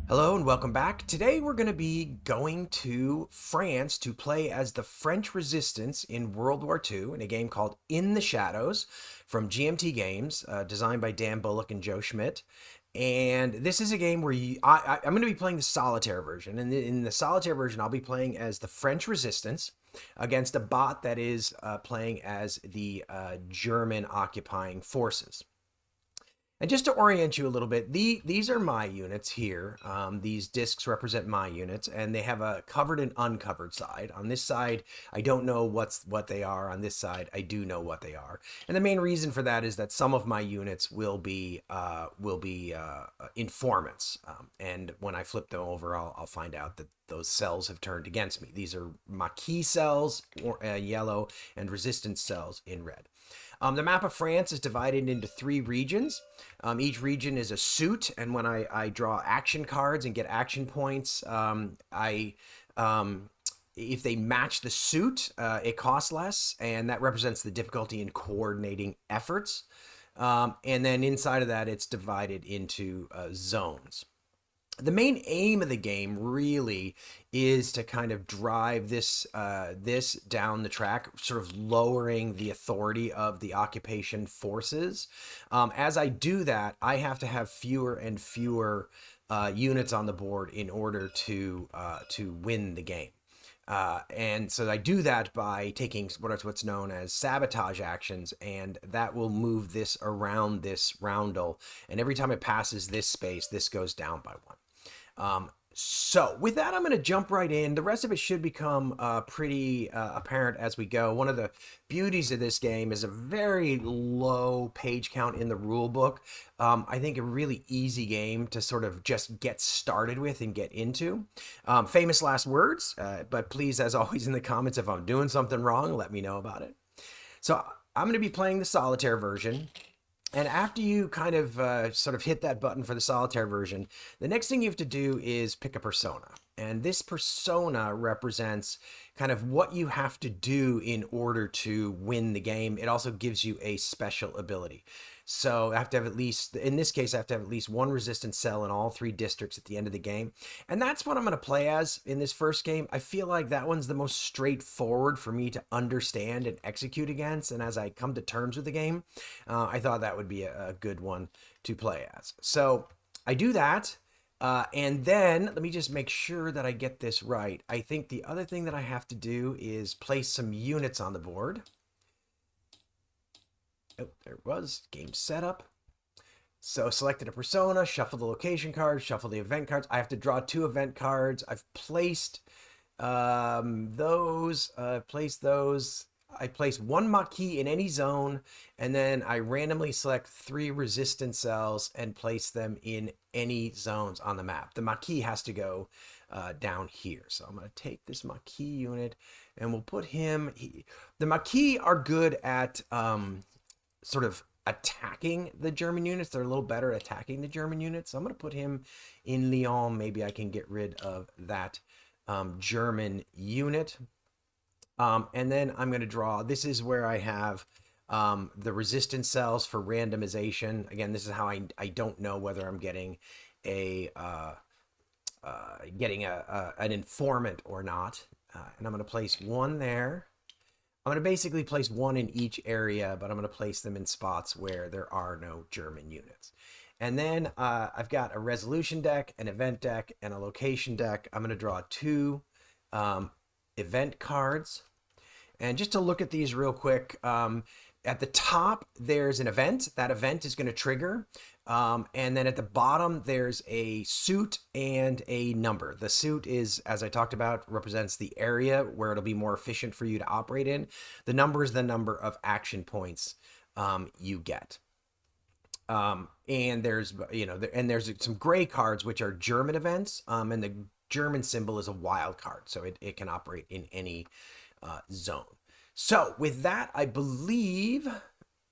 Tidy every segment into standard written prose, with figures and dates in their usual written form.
Hello and welcome back. Today we're going to be going to France to play as the French Resistance in World War II in a game called In the Shadows from GMT Games, designed by Dan Bullock and Joe Schmidt. And this is a game where I'm going to be playing the solitaire version. And in the solitaire version, I'll be playing as the French Resistance against a bot that is playing as the German occupying forces. And just to orient you a little bit, these are my units here. These discs represent my units, and they have a covered and uncovered side. On this side, I don't know what they are. On this side, I do know what they are. And the main reason for that is that some of my units will be informants. And when I flip them over, I'll find out that those cells have turned against me. These are Maquis cells, yellow, and resistance cells in red. The map of France is divided into 3 regions. Each region is a suit, and when I draw action cards and get action points, if they match the suit, it costs less, and that represents the difficulty in coordinating efforts. And then inside of that, it's divided into zones. The main aim of the game really is to kind of drive this down the track, sort of lowering the authority of the occupation forces. As I do that, I have to have fewer and fewer units on the board in order to win the game. And so I do that by taking what's known as sabotage actions, and that will move this around this roundel. And every time it passes this space, this goes down by 1. So with that, I'm going to jump right in. The rest of it should become pretty apparent as we go. One of the beauties of this game is a very low page count in the rule book. I think a really easy game to sort of just get started with and get into. Famous last words, but please, as always in the comments, if I'm doing something wrong, let me know about it. So I'm going to be playing the solitaire version. And after you kind of sort of hit that button for the solitaire version, the next thing you have to do is pick a persona. And this persona represents kind of what you have to do in order to win the game. It also gives you a special ability. So I have to have at least, in this case, I have to have at least 1 resistance cell in all 3 districts at the end of the game. And that's what I'm going to play as in this first game. I feel like that one's the most straightforward for me to understand and execute against. And as I come to terms with the game, I thought that would be a good one to play as. So I do that. And then let me just make sure that I get this right. I think the other thing that I have to do is place some units on the board. Oh, there it was. Game setup. So selected a persona, shuffle the location cards, shuffle the event cards. I have to draw 2 event cards. I've placed those. I place 1 Maquis in any zone, and then I randomly select 3 resistance cells and place them in any zones on the map. The Maquis has to go down here. So I'm going to take this Maquis unit, and we'll put him... The Maquis are good at sort of attacking the German units. They're a little better at attacking the German units. So I'm going to put him in Lyon. Maybe I can get rid of that German unit. And then I'm going to draw, this is where I have the resistance cells for randomization. Again, this is how I don't know whether I'm getting an informant or not. And I'm going to place 1 there. I'm going to basically place 1 in each area, but I'm going to place them in spots where there are no German units. And then I've got a resolution deck, an event deck, and a location deck. I'm going to draw 2 event cards. And just to look at these real quick, at the top, there's an event. That event is going to trigger. And then at the bottom, there's a suit and a number. The suit is, as I talked about, represents the area where it'll be more efficient for you to operate in. The number is the number of action points you get. And there's, there's some gray cards, which are German events. And the German symbol is a wild card. So it can operate in any zone. So with that, I believe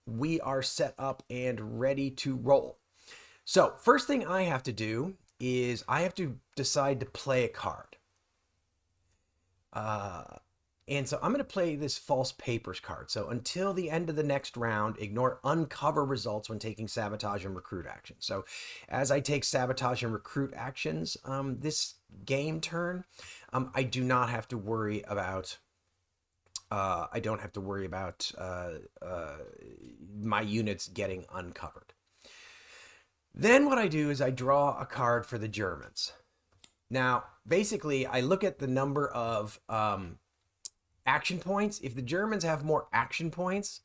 we are set up and ready to roll. So first thing I have to do is I have to decide to play a card. And so I'm going to play this false papers card. So until the end of the next round, ignore uncover results when taking sabotage and recruit actions. So as I take sabotage and recruit actions this game turn, I do not have to worry about I don't have to worry about my units getting uncovered. Then what I do is I draw a card for the Germans. Now, basically, I look at the number of action points. If the Germans have more action points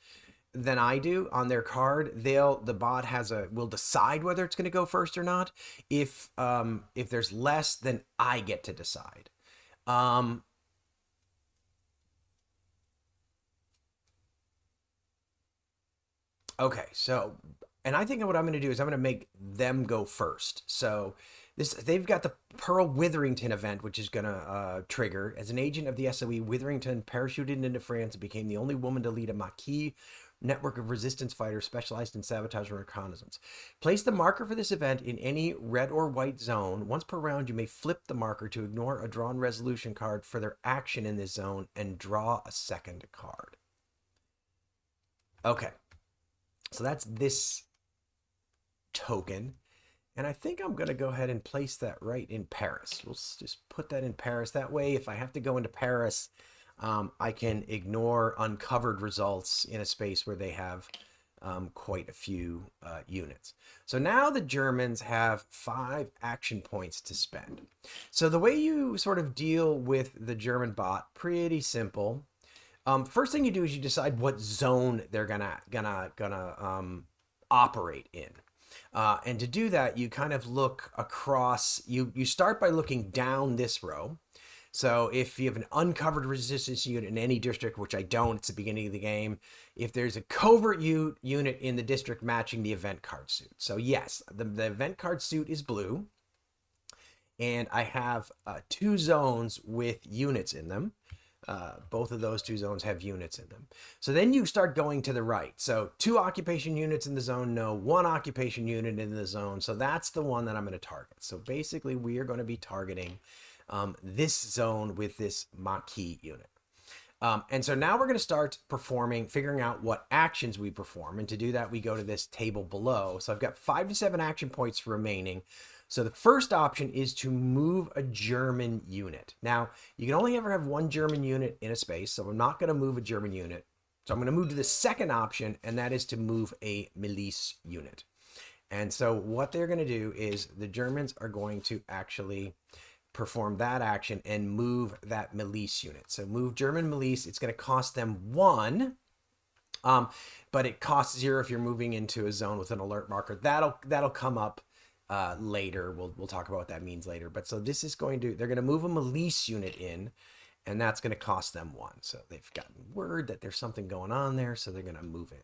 than I do on their card, the bot will decide whether it's going to go first or not. If there's less, then I get to decide. Okay, so, and I think what I'm going to do is I'm going to make them go first. So they've got the Pearl Witherington event, which is going to trigger. As an agent of the SOE, Witherington parachuted into France and became the only woman to lead a Maquis network of resistance fighters specialized in sabotage and reconnaissance. Place the marker for this event in any red or white zone. Once per round, you may flip the marker to ignore a drawn resolution card for their action in this zone and draw a second card. Okay. So that's this token. And I think I'm going to go ahead and place that right in Paris. We'll just put that in Paris. That way, if I have to go into Paris, I can ignore uncovered results in a space where they have quite a few units. So now the Germans have 5 action points to spend. So the way you sort of deal with the German bot, pretty simple. First thing you do is you decide what zone they're gonna operate in. And to do that, you kind of look across, you start by looking down this row. So if you have an uncovered resistance unit in any district, which I don't, it's the beginning of the game, if there's a covert unit in the district matching the event card suit. So yes, the event card suit is blue. And I have 2 zones with units in them. Both of those 2 zones have units in them. So then you start going to the right. So 2 occupation units in the zone, no, 1 occupation unit in the zone. So that's the one that I'm going to target. So basically we are going to be targeting this zone with this Maquis unit. And so now we're going to start figuring out what actions we perform. And to do that, we go to this table below. So I've got 5 to 7 action points remaining. So the first option is to move a German unit. Now, you can only ever have 1 German unit in a space, so I'm not going to move a German unit. So I'm going to move to the second option, and that is to move a milice unit. And so what they're going to do is the Germans are going to actually perform that action and move that milice unit. So move German milice, it's going to cost them 1, but it costs 0 if you're moving into a zone with an alert marker. That'll come up later. We'll talk about what that means later. But so this is they're going to move a milice unit in, and that's going to cost them 1. So they've gotten word that there's something going on there, so they're going to move in.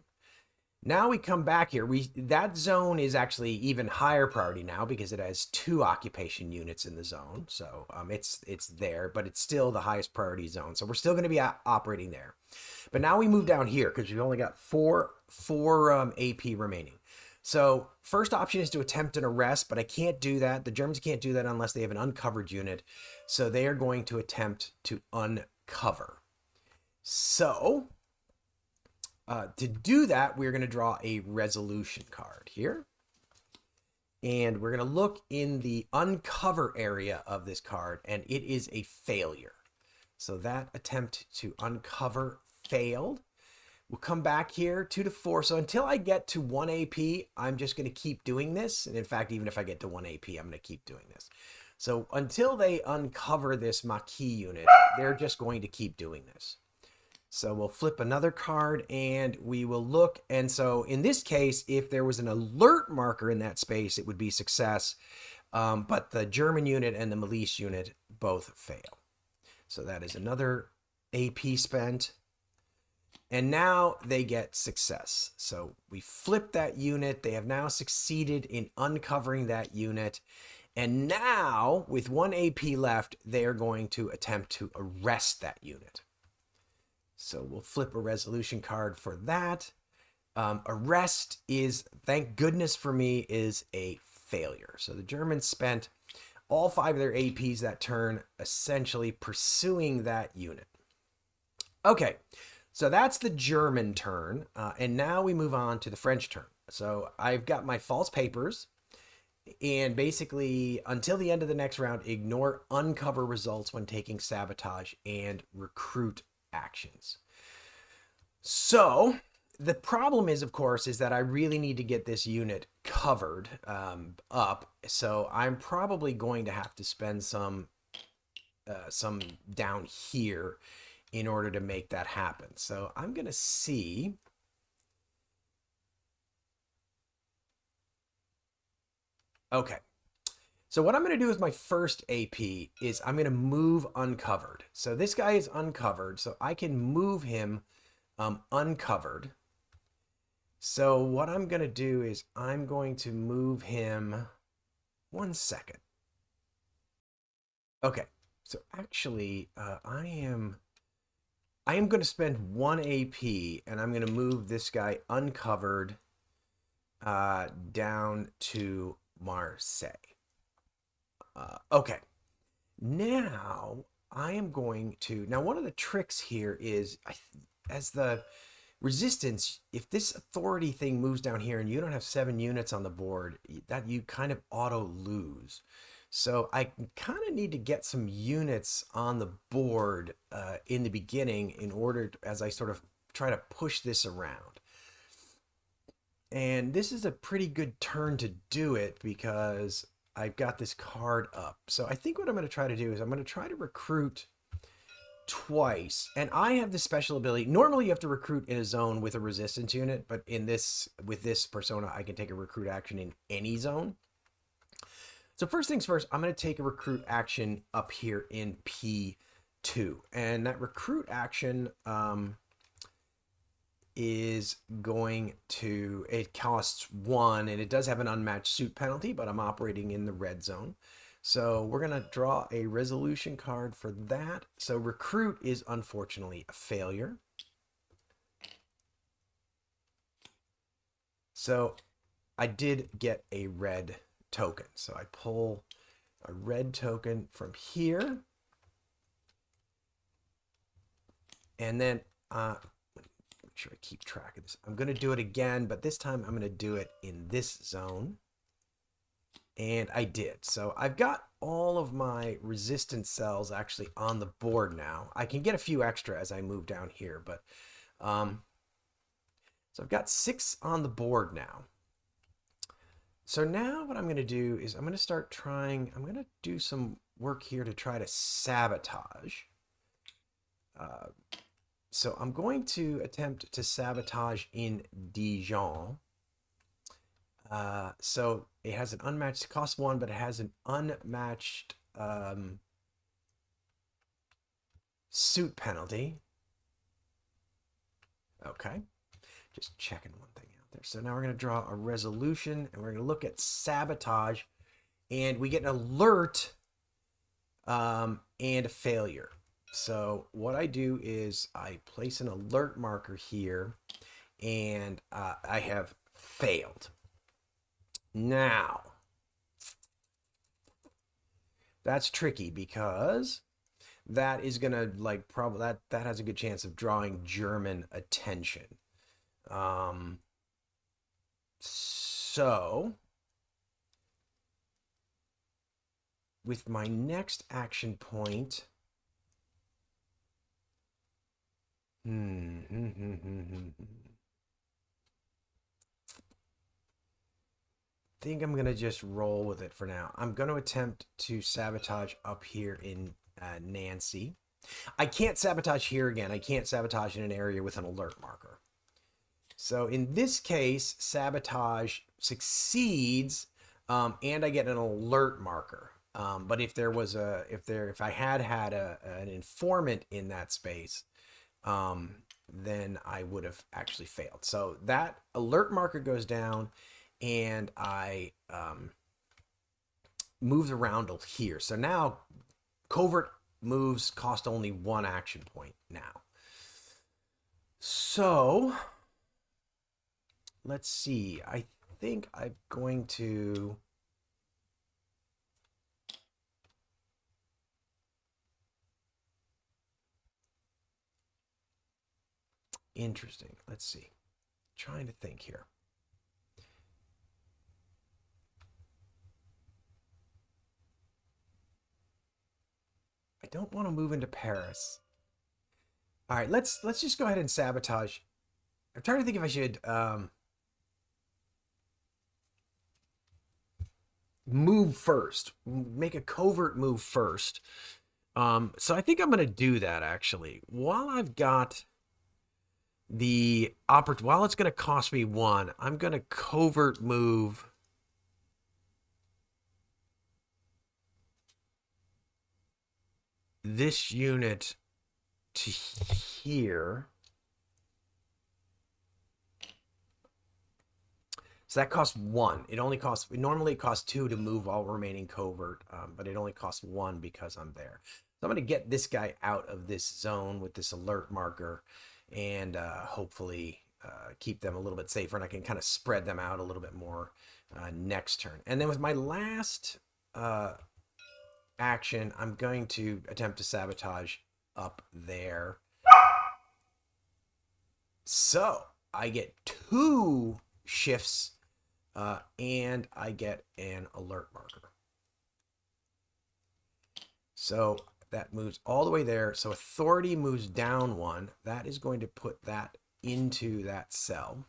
Now we come back here. That zone is actually even higher priority now because it has 2 occupation units in the zone. So it's there, but it's still the highest priority zone. So we're still going to be operating there. But now we move down here because we've only got 4 AP remaining. So first option is to attempt an arrest, but I can't do that. The Germans can't do that unless they have an uncovered unit. So they are going to attempt to uncover. So to do that, we're going to draw a resolution card here. And we're going to look in the uncover area of this card, and it is a failure. So that attempt to uncover failed. We'll come back here 2 to 4. So until I get to 1 AP, I'm just going to keep doing this. And in fact, even if I get to 1 AP, I'm going to keep doing this. So until they uncover this Maquis unit, they're just going to keep doing this. So we'll flip another card and we will look. And so in this case, if there was an alert marker in that space, it would be success. But the German unit and the milice unit both fail. So that is another AP spent. And now they get success. So we flip that unit. They have now succeeded in uncovering that unit. And now with 1 AP left, they are going to attempt to arrest that unit. So we'll flip a resolution card for that. Arrest is, thank goodness for me, is a failure. So the Germans spent all 5 of their APs that turn essentially pursuing that unit. Okay, so that's the German turn, and now we move on to the French turn. So I've got my false papers, and basically, until the end of the next round, ignore uncover results when taking sabotage and recruit actions. So the problem is, of course, is that I really need to get this unit covered up. So I'm probably going to have to spend some down here in order to make that happen. So I'm going to see. Okay. So what I'm going to do with my first AP is I'm going to move uncovered. So this guy is uncovered, so I can move him uncovered. So what I'm going to do is I'm going to move him 1 second. Okay. So actually, I am going to spend 1 AP and I'm going to move this guy uncovered down to Marseille. Okay. Now I am going to. Now, one of the tricks here is as the resistance, if this authority thing moves down here and you don't have 7 units on the board, that you kind of auto lose. So I kind of need to get some units on the board in the beginning in order to, as I sort of try to push this around. And this is a pretty good turn to do it because I've got this card up. So I think what I'm going to try to do is I'm going to try to recruit twice. And I have this special ability. Normally you have to recruit in a zone with a resistance unit, but with this persona, I can take a recruit action in any zone. So first things first, I'm going to take a recruit action up here in P2. And that recruit action is going to, it costs 1 and it does have an unmatched suit penalty, but I'm operating in the red zone. So we're going to draw a resolution card for that. So recruit is unfortunately a failure. So I did get a red token. So I pull a red token from here. And then make sure I keep track of this. I'm going to do it again, but this time I'm going to do it in this zone. And I did. So I've got all of my resistance cells actually on the board now. I can get a few extra as I move down here, but so I've got 6 on the board now. So now what I'm going to do is I'm going to do some work here to try to sabotage. So I'm going to attempt to sabotage in Dijon. So it has an unmatched, cost 1, but it has an unmatched suit penalty. Okay, just checking one thing out there. So now we're going to draw a resolution, and we're going to look at sabotage, and we get an alert and a failure. So what I do is I place an alert marker here, and I have failed. Now, that's tricky because that is going to probably that has a good chance of drawing German attention. So with my next action point, think I'm going to just roll with it for now. I'm going to attempt to sabotage up here in Nancy. I can't sabotage here again. I can't sabotage in an area with an alert marker. So in this case, sabotage succeeds, and I get an alert marker. But if I had an informant in that space, then I would have actually failed. So that alert marker goes down, and I moves around here. So now covert moves cost only 1 action point now. So let's see. I think I'm going to Interesting. Let's see. Trying to think here. I don't want to move into Paris. All right, let's just go ahead and sabotage. I'm trying to think if I should move first, make a covert move first. So I think I'm going to do that actually. While I've got the while it's going to cost me 1, I'm going to covert move this unit to here. So that costs 1. It normally costs 2 to move all remaining covert, but it only costs 1 because I'm there. So I'm going to get this guy out of this zone with this alert marker and hopefully keep them a little bit safer, and I can kind of spread them out a little bit more next turn. And then with my last action, I'm going to attempt to sabotage up there. So I get 2 shifts and I get an alert marker. So that moves all the way there. So authority moves down 1. That is going to put that into that cell.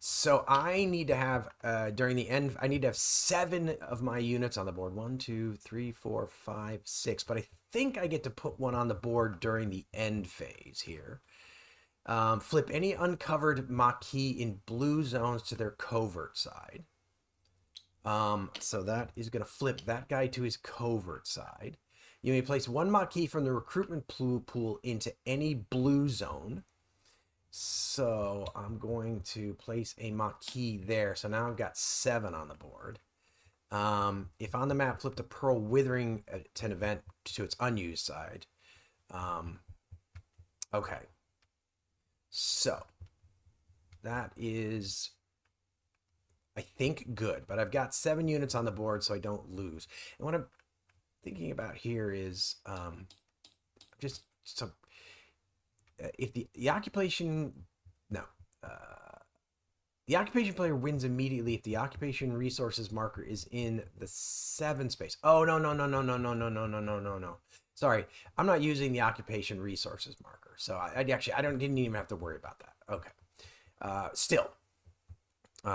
So I need to have, during the end, I need to have 7 of my units on the board. 1, 2, 3, 4, 5, 6. But I think I get to put 1 on the board during the end phase here. Flip any uncovered Maquis in blue zones to their covert side. So that is going to flip that guy to his covert side. You may place 1 Maquis from the recruitment pool into any blue zone. So I'm going to place a Maquis there. So now I've got 7 on the board. If on the map, flip the Pearl Withering to an event to its unused side. Okay. So that is, I think, good. But I've got 7 units on the board, so I don't lose. And what I'm thinking about here is just some... if the occupation, no, the occupation player wins immediately if the occupation resources marker is in the 7 space. Oh, no. Sorry, I'm not using the occupation resources marker. So I didn't even have to worry about that. Okay. Still.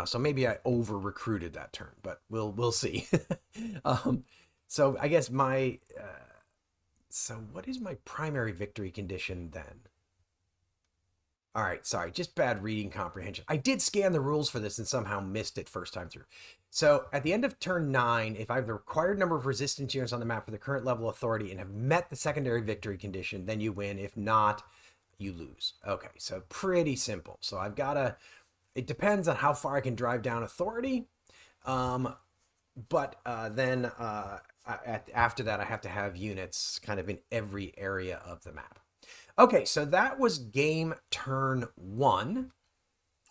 So maybe I over recruited that turn, but we'll see. So I guess so what is my primary victory condition then? All right, sorry, just bad reading comprehension. I did scan the rules for this and somehow missed it first time through. So at the end of turn 9, if I have the required number of resistance units on the map for the current level of authority and have met the secondary victory condition, then you win. If not, you lose. Okay, so pretty simple. So I've got to, it depends on how far I can drive down authority. But then after that, I have to have units kind of in every area of the map. Okay, so that was game turn 1,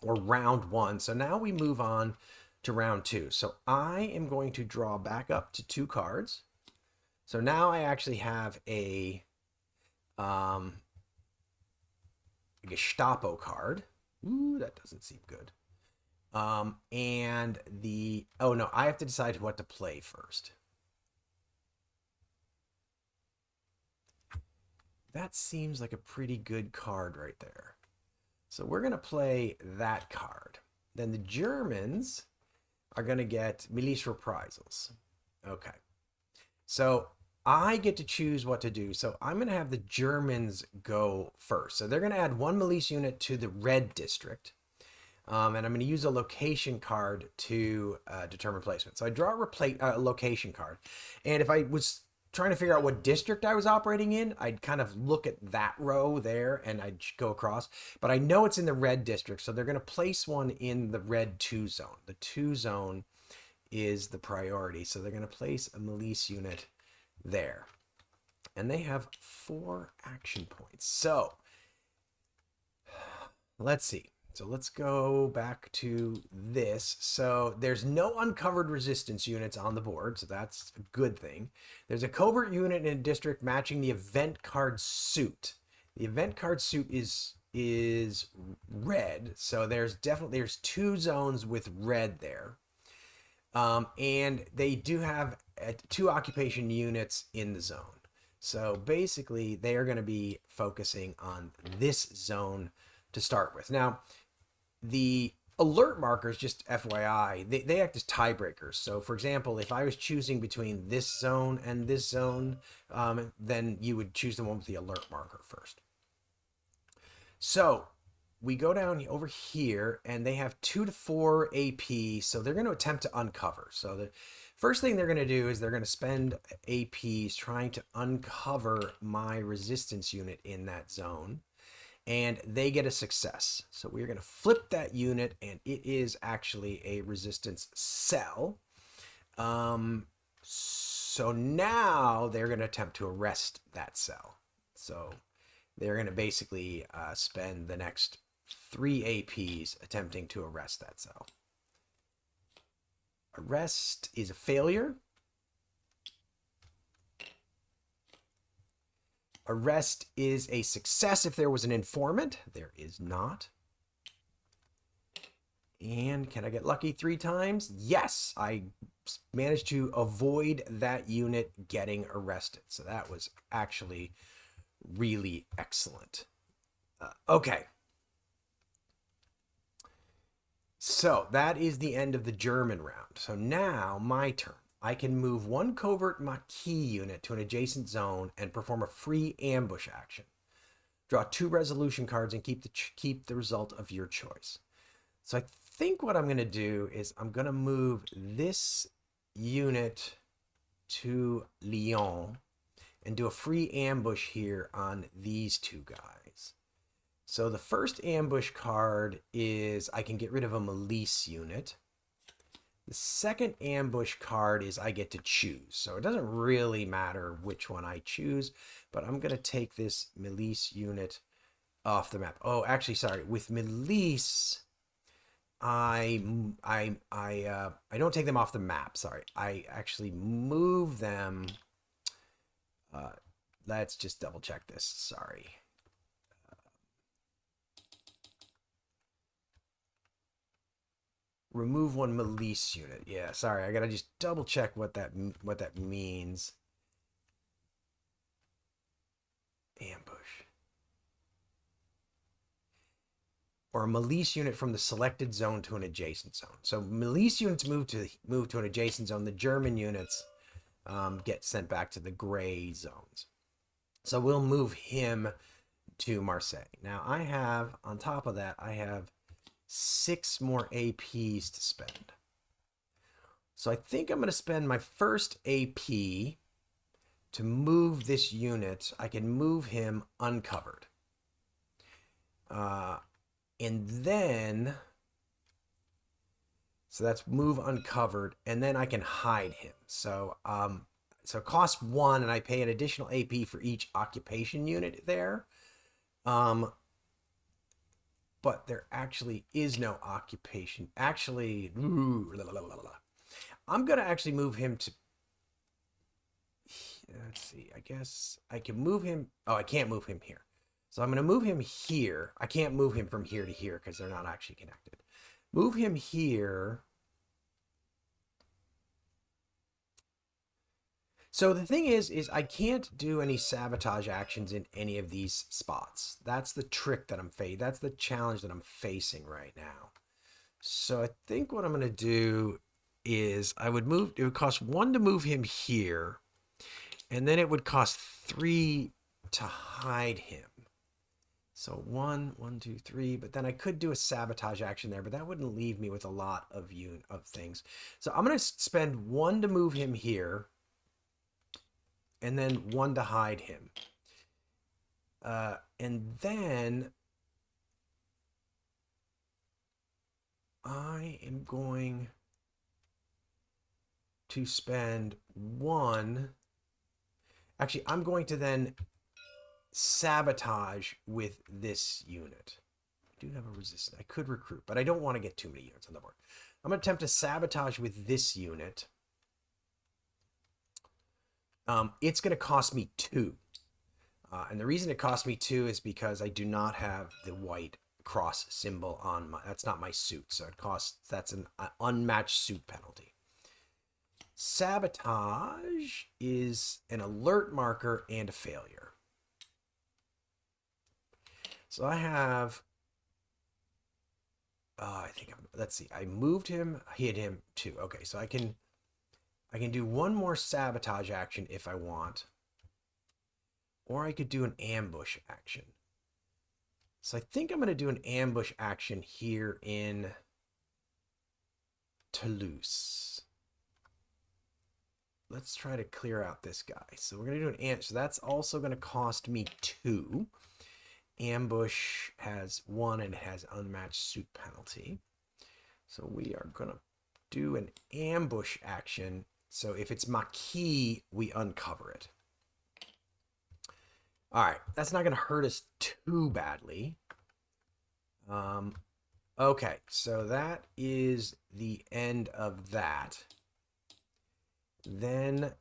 or round 1. So now we move on to round 2. So I am going to draw back up to 2 cards. So now I actually have a Gestapo card. Ooh, that doesn't seem good. And the, oh no, I have to decide what to play first. That seems like a pretty good card right there. So we're going to play that card. Then the Germans are going to get militia reprisals. Okay. So I get to choose what to do. So I'm going to have the Germans go first. So they're going to add 1 militia unit to the red district. And I'm going to use a location card to determine placement. So I draw a location card. And if I was trying to figure out what district I was operating in, I'd kind of look at that row there and I'd go across. But I know it's in the red district, so they're going to place 1 in the red 2 zone. The 2 zone is the priority, so they're going to place a militia unit there. And they have 4 action points. So let's see. So let's go back to this. So there's no uncovered resistance units on the board, so that's a good thing. There's a covert unit in a district matching the event card suit. The event card suit is red, so there's two zones with red there. And they do have two occupation units in the zone. So basically, they are going to be focusing on this zone to start with. Now, the alert markers, just FYI, they act as tiebreakers. So, for example, if I was choosing between this zone and this zone, then you would choose the one with the alert marker first. So, we go down over here, and they have 2 to 4 AP, so they're going to attempt to uncover. So the first thing they're going to do is they're going to spend APs trying to uncover my resistance unit in that zone, and they get a success. So we're going to flip that unit, and it is actually a resistance cell. So now they're going to attempt to arrest that cell. So they're going to basically spend the next 3 APs attempting to arrest that cell. Arrest is a failure. Arrest is a success if there was an informant. There is not. And can I get lucky 3 times? Yes, I managed to avoid that unit getting arrested. So that was actually really excellent. Okay. So that is the end of the German round. So now my turn. I can move 1 covert Maquis unit to an adjacent zone and perform a free ambush action. Draw 2 resolution cards and keep the result of your choice. So I think what I'm going to do is I'm going to move this unit to Lyon and do a free ambush here on these 2 guys. So the first ambush card is I can get rid of a milice unit. The second ambush card is I get to choose. So it doesn't really matter which one I choose, but I'm going to take this milice unit off the map. Oh, actually, sorry. With milice, I don't take them off the map. Sorry. I actually move them. Let's just double check this. Sorry. Remove 1 milice unit. Yeah, sorry. I gotta just double check what that means. Ambush. Or a milice unit from the selected zone to an adjacent zone. So milice units move to an adjacent zone. The German units get sent back to the gray zones. So we'll move him to Marseille. Now I have, on top of that, I have 6 more APs to spend. So I think I'm going to spend my first AP to move this unit. I can move him uncovered. And then, so that's move uncovered, and then I can hide him. So it costs 1, and I pay an additional AP for each occupation unit there. But there actually is no occupation. Actually, I'm going to actually move him to, let's see, I guess I can move him. Oh, I can't move him here. So I'm going to move him here. I can't move him from here to here because they're not actually connected. Move him here. So the thing is I can't do any sabotage actions in any of these spots. That's the trick that that's the challenge that I'm facing right now. So I think what I'm going to do is it would cost 1 to move him here, and then it would cost 3 to hide him. So 1, 2, 3, but then I could do a sabotage action there, but that wouldn't leave me with a lot of things. So I'm going to spend 1 to move him here, and then 1 to hide him. And then I am going to spend 1. Actually, I'm going to then sabotage with this unit. I do have a resistance. I could recruit, but I don't want to get too many units on the board. I'm going to attempt to sabotage with this unit. It's going to cost me 2. And the reason it cost me 2 is because I do not have the white cross symbol on my, that's not my suit. So it costs, that's an unmatched suit penalty. Sabotage is an alert marker and a failure. So I have, I think, let's see, I moved him, hit him 2. Okay, so I can do one more sabotage action if I want. Or I could do an ambush action. So I think I'm going to do an ambush action here in Toulouse. Let's try to clear out this guy. So we're going to do an ambush. So that's also going to cost me 2. Ambush has 1 and it has unmatched suit penalty. So we are going to do an ambush action. So if it's Maquis, we uncover it. All right, that's not going to hurt us too badly. Okay, so that is the end of that. Then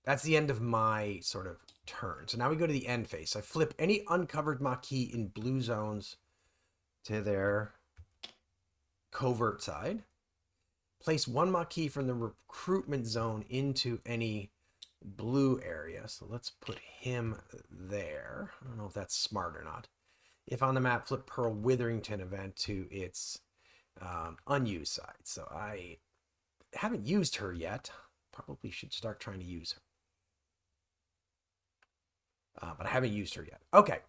that's the end of my sort of turn. So now we go to the end phase. So I flip any uncovered Maquis in blue zones to their covert side. Place 1 Maquis from the recruitment zone into any blue area. So let's put him there. I don't know if that's smart or not. If on the map, flip Pearl Witherington event to its unused side. So I haven't used her yet. Probably should start trying to use her. But I haven't used her yet. Okay.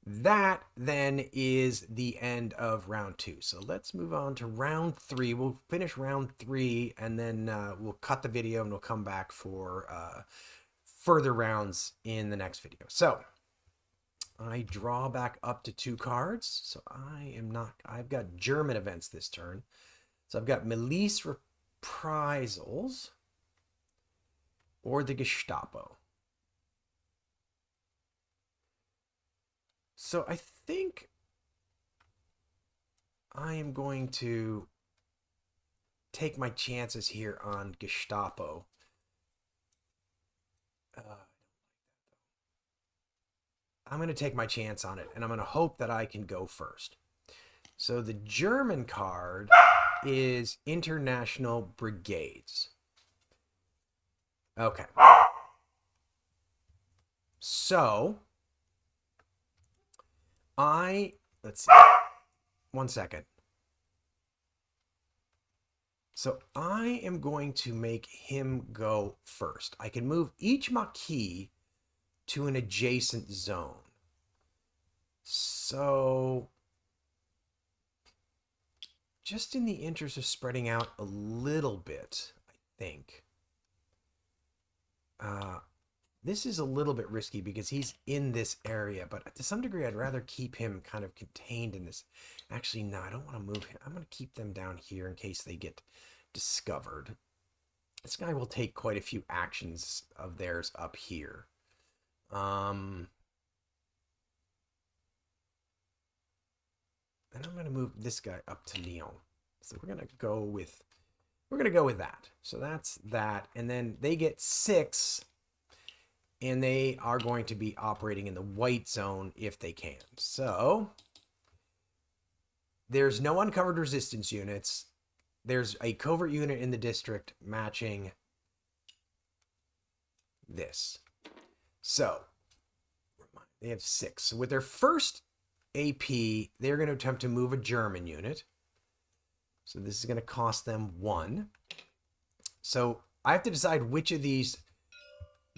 That then is the end of round 2. So let's move on to round 3. We'll finish round 3 and then we'll cut the video and we'll come back for further rounds in the next video. So I draw back up to 2 cards. So I've got German events this turn. So I've got Milice Reprisals or the Gestapo. So I think I am going to take my chances here on Gestapo. I'm going to take my chance on it, and I'm going to hope that I can go first. So the German card is International Brigades. Okay. So let's see. 1 second. So I am going to make him go first. I can move each Maquis to an adjacent zone. So just in the interest of spreading out a little bit, I think. This is a little bit risky because he's in this area, but to some degree, I'd rather keep him kind of contained in this. Actually, no, I don't want to move him. I'm going to keep them down here in case they get discovered. This guy will take quite a few actions of theirs up here. And I'm going to move this guy up to Lyon. So we're going to go with that. So that's that. And then they get 6. And they are going to be operating in the white zone if they can. So there's no uncovered resistance units. There's a covert unit in the district matching this. So they have 6. So with their first AP, they're going to attempt to move a German unit. So this is going to cost them 1. So I have to decide which of these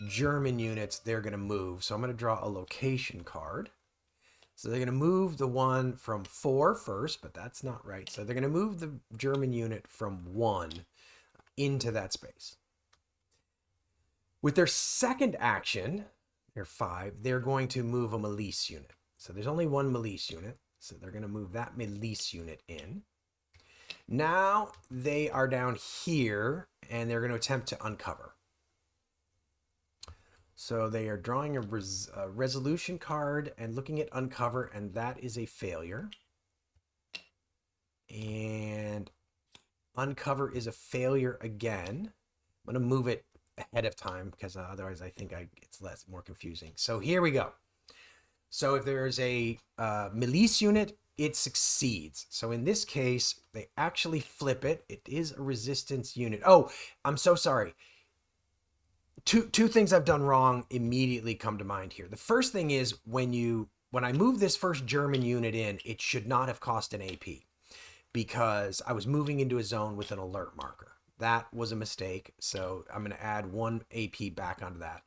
German units they're going to move. So I'm going to draw a location card. So they're going to move the one from 4 first, but that's not right. So they're going to move the German unit from 1 into that space. With their second action, their 5, they're going to move a Milice unit. So there's only 1 Milice unit. So they're going to move that Milice unit in. Now they are down here and they're going to attempt to uncover. So they are drawing a resolution card and looking at uncover, and that is a failure. And uncover is a failure again. I'm going to move it ahead of time because otherwise I think it's more confusing. So here we go. So if there is a milice unit, it succeeds. So in this case, they actually flip it. It is a resistance unit. Oh, I'm so sorry. Two things I've done wrong immediately come to mind here. The first thing is when I move this first German unit in, it should not have cost an AP because I was moving into a zone with an alert marker. That was a mistake. So I'm going to add 1 AP back onto that.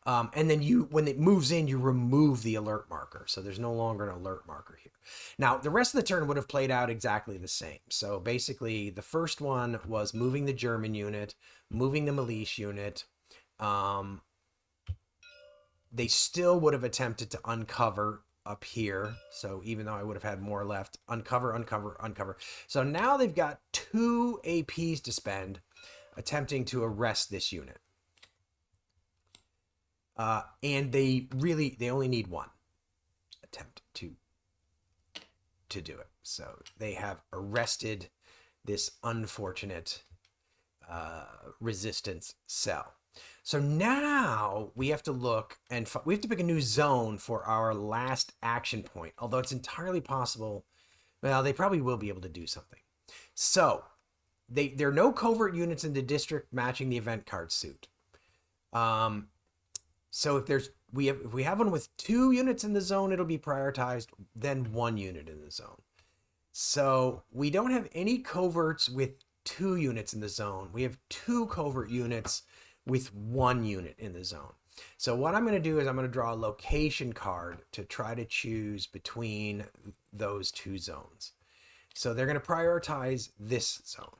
And then when it moves in, you remove the alert marker. So there's no longer an alert marker here. Now, the rest of the turn would have played out exactly the same. So basically, the first one was moving the German unit, moving the militia unit. They still would have attempted to uncover up here. So even though I would have had more left, uncover, uncover, uncover. So now they've got 2 APs to spend attempting to arrest this unit. And they only need 1 attempt to do it. So they have arrested this unfortunate resistance cell. So now we have to look and we have to pick a new zone for our last action point, although it's entirely possible. Well, they probably will be able to do something. So there are no covert units in the district matching the event card suit. So if we have one with 2 units in the zone, it'll be prioritized, then 1 unit in the zone. So we don't have any coverts with 2 units in the zone. We have 2 covert units with 1 unit in the zone. So what I'm going to do is I'm going to draw a location card to try to choose between those 2 zones. So they're going to prioritize this zone.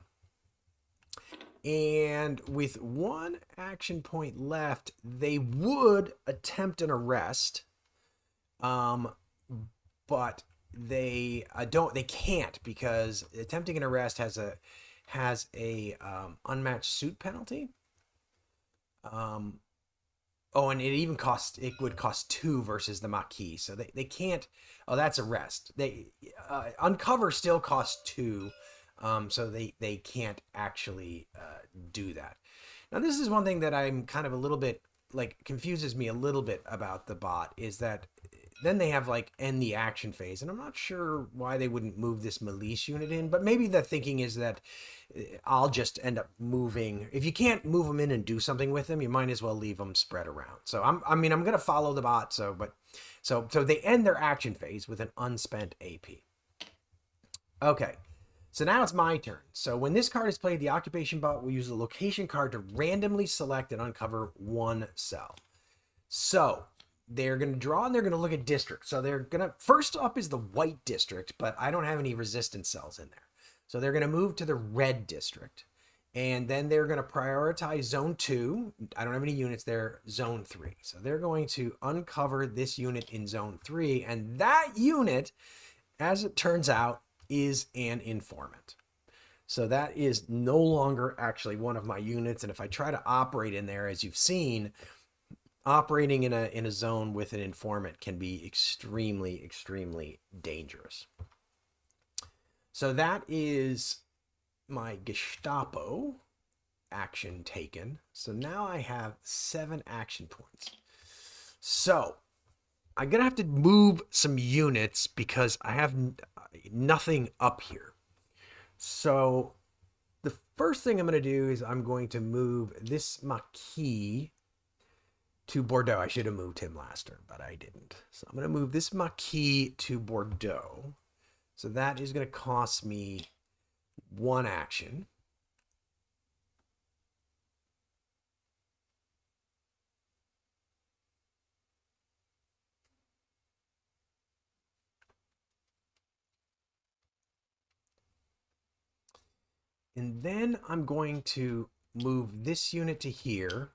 And with 1 action point left, they would attempt an arrest, but they can't, because attempting an arrest has a unmatched suit penalty. And it would cost 2 versus the Maquis. So they can't. Oh, that's arrest. They uncover still costs 2. So they can't actually do that. Now, this is one thing that I'm kind of a little bit confuses me a little bit about the bot, is that then they have end the action phase, and I'm not sure why they wouldn't move this militia unit in, but maybe the thinking is that I'll just end up moving. If you can't move them in and do something with them, you might as well leave them spread around. So I'm going to follow the bot. So they end their action phase with an unspent AP. Okay. So now it's my turn. So when this card is played, the occupation bot will use the location card to randomly select and uncover 1 cell. So they're going to draw and they're going to look at district. So they're going to, first up is the white district, but I don't have any resistance cells in there. So they're going to move to the red district. And then they're going to prioritize zone 2. I don't have any units there, zone 3. So they're going to uncover this unit in zone 3. And that unit, as it turns out, is an informant. So that is no longer actually one of my units. And if I try to operate in there, as you've seen, operating in a zone with an informant can be extremely, extremely dangerous. So that is my Gestapo action taken. So now I have 7 action points. So I'm going to have to move some units because I have nothing up here. So the first thing I'm going to do is I'm going to move this Maquis to Bordeaux. I should have moved him last turn, but I didn't. So I'm going to move this Maquis to Bordeaux. So that is going to cost me 1 action. And then I'm going to move this unit to here.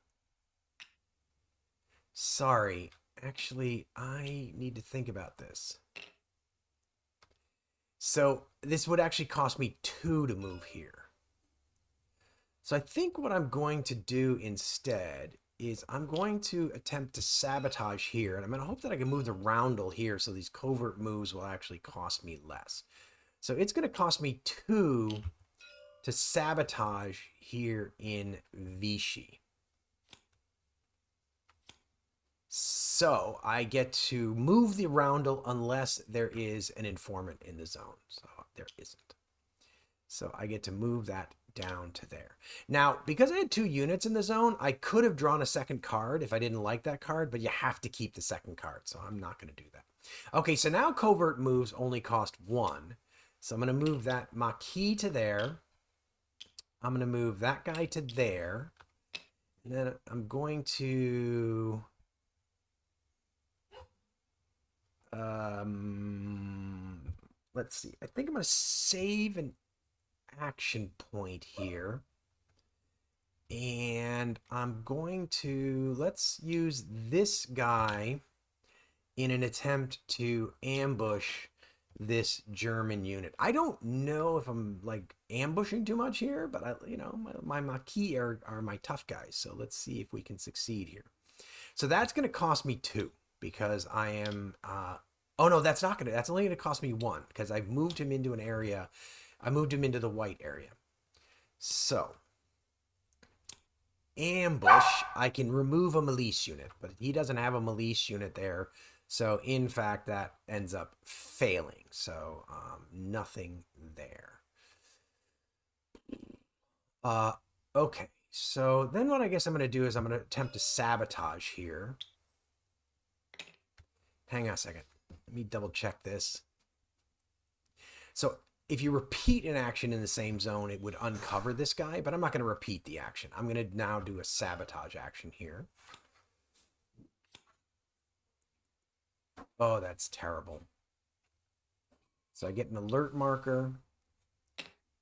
Sorry, actually, I need to think about this. So this would actually cost me 2 to move here. So I think what I'm going to do instead is I'm going to attempt to sabotage here. And I'm going to hope that I can move the roundel here so these covert moves will actually cost me less. So it's going to cost me 2 to sabotage here in Vichy. So I get to move the roundel unless there is an informant in the zone. So there isn't. So I get to move that down to there. Now, because I had 2 units in the zone, I could have drawn a second card if I didn't like that card, but you have to keep the second card, so I'm not going to do that. Okay, so now covert moves only cost 1. So I'm going to move that Maquis to there. I'm going to move that guy to there. And then I'm going to... let's see. I think I'm going to save an action point here. And I'm going to... let's use this guy in an attempt to ambush this German unit. I don't know if I'm like ambushing too much here, but my Maquis are my tough guys. So let's see if we can succeed here. So that's going to cost me 2 because I am, oh no, that's not going to, that's only going to cost me 1 because I've moved him into an area. I moved him into the white area. So ambush, I can remove a milice unit, but he doesn't have a milice unit there. So in fact, that ends up failing. So nothing there. Okay. So then what I guess I'm going to do is I'm going to attempt to sabotage here. Hang on a second. Let me double check this. So if you repeat an action in the same zone, it would uncover this guy, but I'm not going to repeat the action. I'm going to now do a sabotage action here. Oh, that's terrible. So I get an alert marker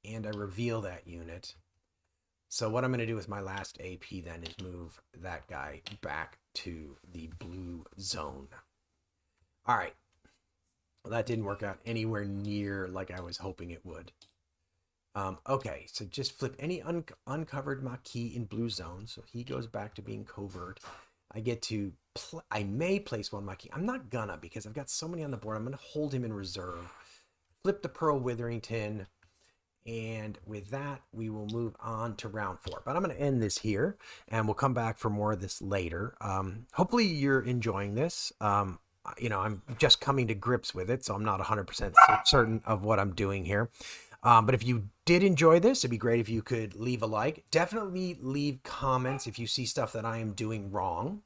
and I reveal that unit. So what I'm going to do with my last AP then is move that guy back to the blue zone. All right. Well, that didn't work out anywhere near like I was hoping it would. Okay, so just flip any uncovered Maquis in blue zone. So he goes back to being covert. I get to, I may place 1 Maquis. I'm not gonna because I've got so many on the board. I'm gonna hold him in reserve. Flip the Pearl Witherington. And with that, we will move on to round 4. But I'm going to end this here, and we'll come back for more of this later. Hopefully you're enjoying this. I'm just coming to grips with it, so I'm not 100% certain of what I'm doing here. But if you did enjoy this, it'd be great if you could leave a like. Definitely leave comments if you see stuff that I am doing wrong.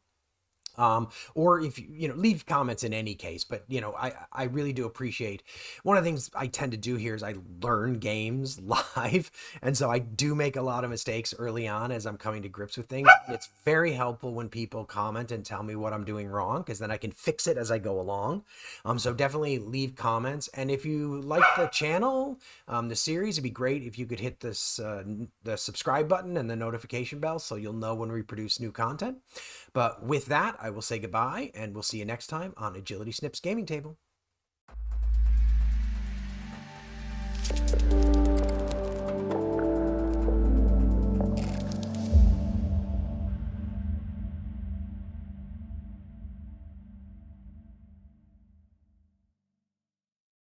Or if you leave comments in any case, but I really do appreciate. One of the things I tend to do here is I learn games live, and so I do make a lot of mistakes early on as I'm coming to grips with things. It's very helpful when people comment and tell me what I'm doing wrong, because then I can fix it as I go along. So definitely leave comments, and if you like the channel, the series, it'd be great if you could hit this the subscribe button and the notification bell so you'll know when we produce new content. But with that, I will say goodbye, and we'll see you next time on Agility Snips Gaming Table.